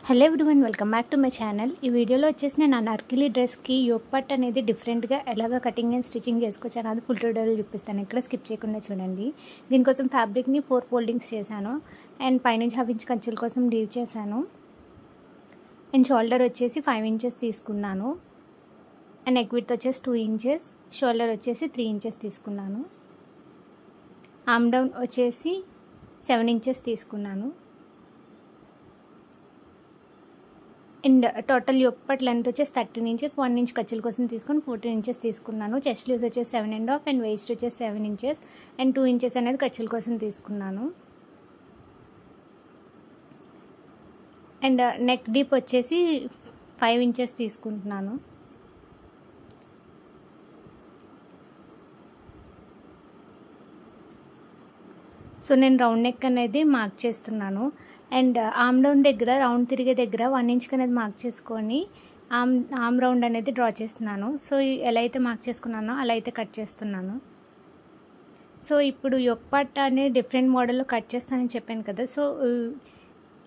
Hello everyone, welcome back to my channel. ఈ వీడియోలో వచ్చేసి నేను అనార్కలి డ్రెస్కి యోక్ పార్ట్ అనేది డిఫరెంట్గా ఎలాగ కటింగ్ అండ్ స్టిచ్చింగ్ చేసుకోవచ్చు అనేది ఫుల్ ట్యూటోరియల్ చూపిస్తాను. ఇక్కడ స్కిప్ చేయకుండా చూడండి. దీనికోసం ఫ్యాబ్రిక్ని 4 ఫోల్డింగ్స్ చేశాను అండ్ పైనుంచి 1/2 ఇంచ్ ఖర్చుల కోసం లీవ్ చేశాను. అండ్ షోల్డర్ వచ్చేసి 5 ఇంచెస్ తీసుకున్నాను. అండ్ నెక్ విడ్త్ వచ్చేసి 2 ఇంచెస్, షోల్డర్ వచ్చేసి 3 ఇంచెస్ తీసుకున్నాను. ఆర్మ్ డౌన్ వచ్చేసి 7 ఇంచెస్ తీసుకున్నాను. And total yoke part length వచ్చేసి 13 ఇంచెస్, 1 ఇంచ్ ఖర్చుల కోసం తీసుకొని 14 ఇంచెస్ తీసుకున్నాను. చెస్ట్ లూజ్ వచ్చేసి 7.5 అండ్ వేస్ట్ వచ్చేసి 7 ఇంచెస్ అండ్ 2 ఇంచెస్ అనేది ఖర్చుల కోసం తీసుకున్నాను. అండ్ నెక్ డీప్ వచ్చేసి 5 ఇంచెస్ తీసుకుంటున్నాను. సో నేను రౌండ్ నెక్ అనేది మార్క్ చేస్తున్నాను. అండ్ ఆర్మ్ డౌన్ దగ్గర రౌండ్ తిరిగే దగ్గర 1 ఇంచ్ అనేది మార్క్ చేసుకొని ఆర్మ్ రౌండ్ అనేది డ్రా చేస్తున్నాను. సో ఎలా అయితే మార్క్ చేసుకున్నానో అలా అయితే కట్ చేస్తున్నాను. సో ఇప్పుడు యోక్ పార్ట్ అనేది డిఫరెంట్ మోడల్లో కట్ చేస్తానని చెప్పాను కదా. సో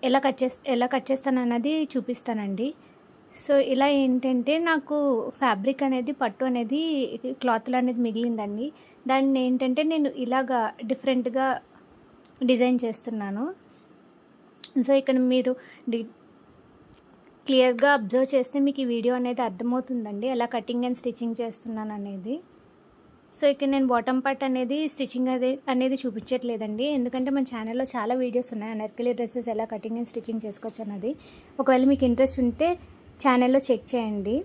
ఎలా కట్ చేస్తాను అన్నది చూపిస్తానండి. సో ఇలా ఏంటంటే నాకు ఫ్యాబ్రిక్ అనేది పట్టు అనేది క్లాత్లో అనేది మిగిలిందండి. దాన్ని ఏంటంటే నేను ఇలాగా డిఫరెంట్గా డిజైన్ చేస్తున్నాను. సో ఇక్కడ మీరు క్లియర్గా అబ్జర్వ్ చేస్తే మీకు ఈ వీడియో అనేది అర్థమవుతుందండి ఎలా కటింగ్ అండ్ స్టిచ్చింగ్ చేస్తున్నాను అనేది. సో ఇక్కడ నేను బాటమ్ పార్ట్ అనేది స్టిచ్చింగ్ అనేది చూపించట్లేదండి, ఎందుకంటే మన ఛానల్లో చాలా వీడియోస్ ఉన్నాయి అనార్కలి డ్రెస్సెస్ ఎలా కటింగ్ అండ్ స్టిచ్చింగ్ చేసుకోవచ్చు అన్నది. ఒకవేళ మీకు ఇంట్రెస్ట్ ఉంటే ఛానల్లో చెక్ చేయండి.